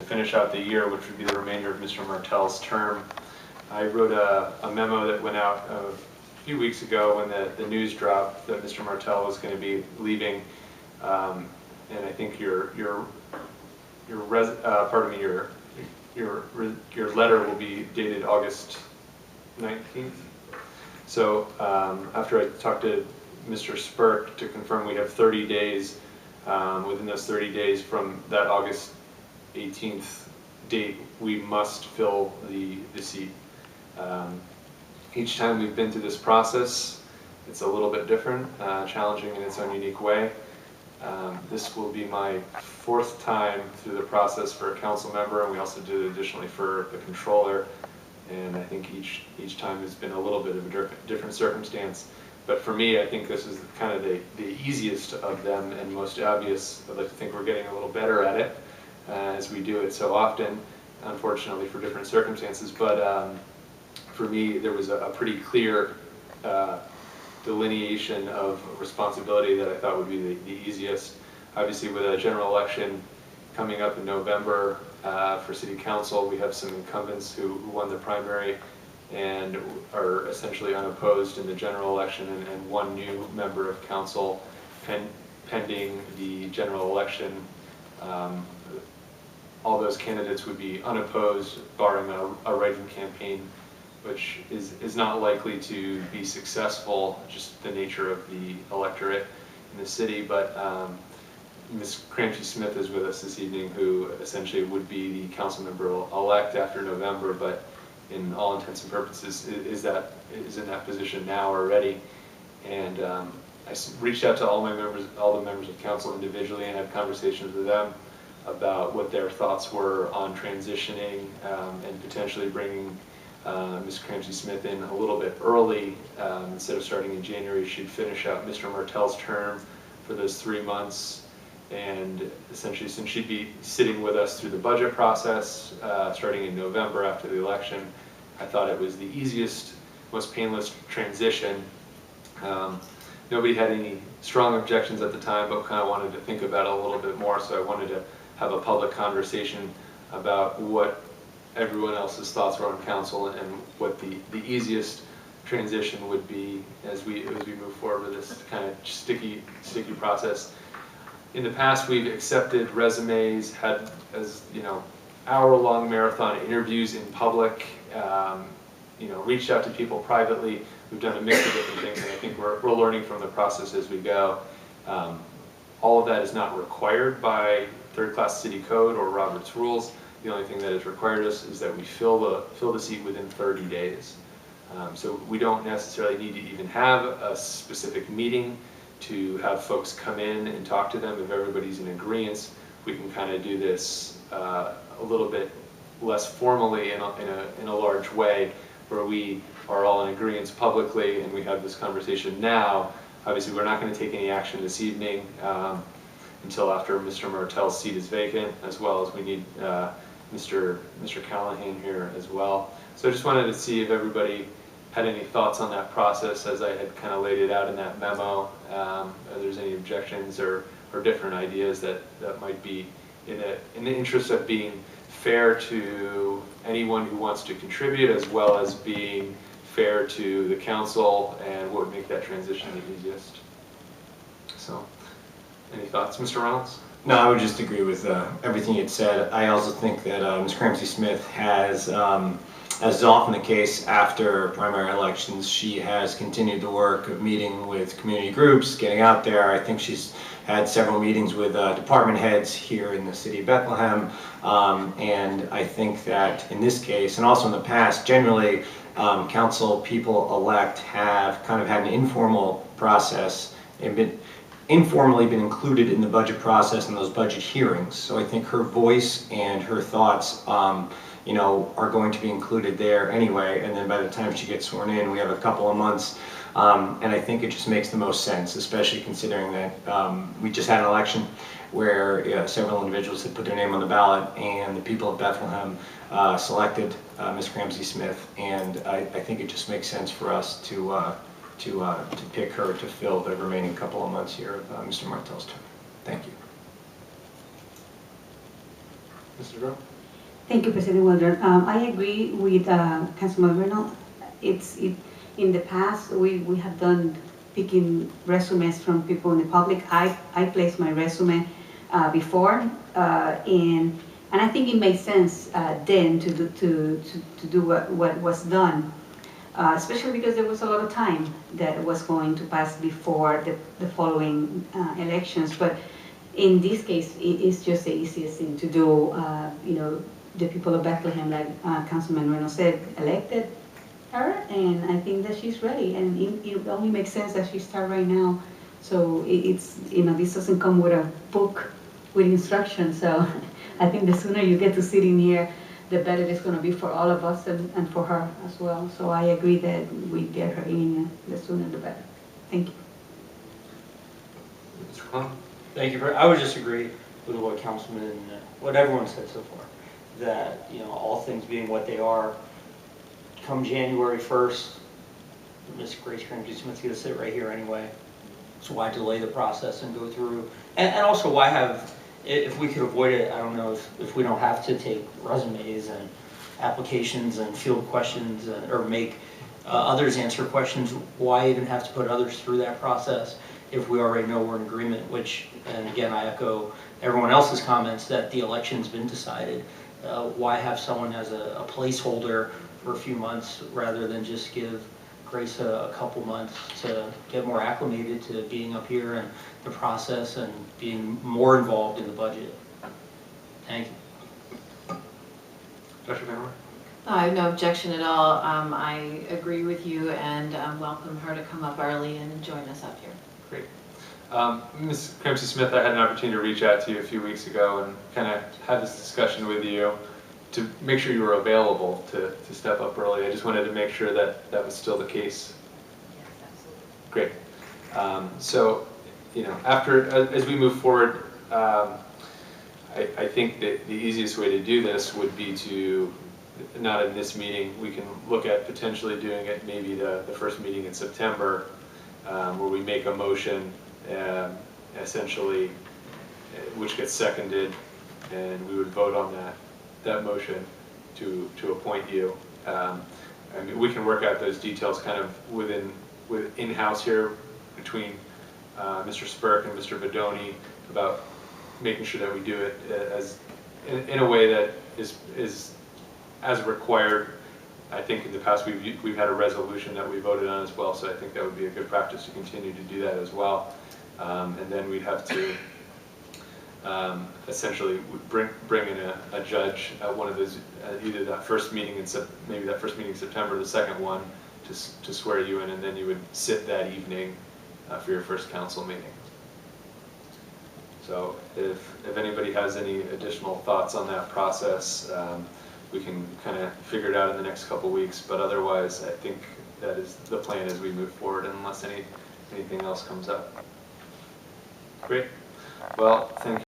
finish out the year, which would be the remainder of Mr. Martell's term. I wrote a memo that went out a few weeks ago when the news dropped that Mr. Martell was going to be leaving, and I think your letter will be dated August 19th. So after I talked to Mr. Spurk to confirm, we have 30 days. Within those 30 days from that August 18th date, we must fill the seat. Each time we've been through this process, it's a little bit different, challenging in its own unique way. This will be my 4th time through the process for a council member, and we also did it additionally for the controller. And I think each time has been a little bit of a different circumstance. But for me, I think this is kind of the easiest of them and most obvious. I'd like to think we're getting a little better at it as we do it so often, unfortunately for different circumstances. But for me, there was a pretty clear delineation of responsibility that I thought would be the easiest. Obviously, with a general election coming up in November for City Council, we have some incumbents who won the primary and are essentially unopposed in the general election, and one new member of council pending the general election. All those candidates would be unopposed, barring a write-in campaign, which is not likely to be successful, just the nature of the electorate in the city. But Ms. Crampsie Smith is with us this evening, who essentially would be the council member elect after November, but in all intents and purposes is in that position now already. And I reached out to all the members of council individually and had conversations with them about what their thoughts were on transitioning and potentially bringing Ms. Crampsie Smith in a little bit early. Instead of starting in January, she'd finish out Mr. Martell's term for those 3 months. And essentially, since she'd be sitting with us through the budget process starting in November after the election, I thought it was the easiest, most painless transition. Nobody had any strong objections at the time, but kind of wanted to think about it a little bit more, so I wanted to have a public conversation about what everyone else's thoughts were on council and what the easiest transition would be as we move forward with this kind of sticky process. In the past, we've accepted resumes, had hour-long marathon interviews in public, reached out to people privately. We've done a mix of different things, and I think we're learning from the process as we go. All of that is not required by third-class city code or Robert's rules. The only thing that is required of us is that we fill the seat within 30 days. So we don't necessarily need to even have a specific meeting to have folks come in and talk to them. If everybody's in agreement, we can kind of do this a little bit less formally in a large way, where we are all in agreement publicly and we have this conversation now. Obviously, we're not going to take any action this evening until after Mr. Martell's seat is vacant, as well as we need Mr. Callahan here as well. So I just wanted to see if everybody had any thoughts on that process as I had kind of laid it out in that memo. If there's any objections or different ideas that might be in the interest of being fair to anyone who wants to contribute, as well as being fair to the council and what would make that transition the easiest. So, any thoughts, Mr. Reynolds? No, I would just agree with everything you had said. I also think that Ms. Crampsie Smith has, as is often the case after primary elections, she has continued the work of meeting with community groups, getting out there. I think she's had several meetings with department heads here in the city of Bethlehem, and I think that in this case, and also in the past, generally council people elect have kind of had an informal process and informally been included in the budget process and those budget hearings. So I think her voice and her thoughts are going to be included there anyway, and then by the time she gets sworn in, we have a couple of months, and I think it just makes the most sense, especially considering that we just had an election where several individuals had put their name on the ballot, and the people of Bethlehem selected Ms. Crampsie Smith, and I think it just makes sense for us to pick her to fill the remaining couple of months here of Mr. Martell's term. Thank you. Mr. Grove? Thank you, President Waldron. I agree with Councilman Reynolds. In the past, we have done picking resumes from people in the public. I placed my resume before, and I think it made sense then to do what was done, especially because there was a lot of time that was going to pass before the following elections. But in this case, it's just the easiest thing to do. You know, the people of Bethlehem, like Councilman Reynolds said, elected her, and I think that she's ready. And it only makes sense that she start right now. So it's, you know, this doesn't come with a book with instructions. So I think the sooner you get to sit in here, the better it's going to be for all of us and for her as well. So I agree that we get her in, the sooner the better. Thank you. Mr. Klum? Thank you. I would just agree with what Councilman, what everyone said so far, that, you know, all things being what they are, come January 1st, Ms. Grace Crampsie Smith's going to sit right here anyway. So why delay the process and go through? And also why have, if we could avoid it, I don't know if we don't have to take resumes and applications and field questions or make others answer questions, why even have to put others through that process if we already know we're in agreement, which, and again, I echo everyone else's comments that the election's been decided. Why have someone as a placeholder for a few months rather than just give Grace a couple months to get more acclimated to being up here and the process and being more involved in the budget? Thank you. Dr. Van I have no objection at all. I agree with you and welcome her to come up early and join us up here. Great. Ms. Crampsie Smith, I had an opportunity to reach out to you a few weeks ago and kind of have this discussion with you to make sure you were available to step up early. I just wanted to make sure that that was still the case. Yes, absolutely. Great. So, you know, as we move forward, I think that the easiest way to do this would be to, not in this meeting, we can look at potentially doing it maybe the first meeting in September, where we make a motion, essentially, which gets seconded, and we would vote on that motion to appoint you. I mean, we can work out those details kind of in-house here between Mr. Spurk and Mr. Bedoni about making sure that we do it as in a way that is as required. I think in the past we've had a resolution that we voted on as well, so I think that would be a good practice to continue to do that as well. And then we'd have to essentially bring in a judge at one of those, either that first meeting in maybe that first meeting in September, the second one, to swear you in, and then you would sit that evening for your first council meeting. So if anybody has any additional thoughts on that process, we can kind of figure it out in the next couple weeks, but otherwise I think that is the plan as we move forward, unless anything else comes up. Great. Well, thank you.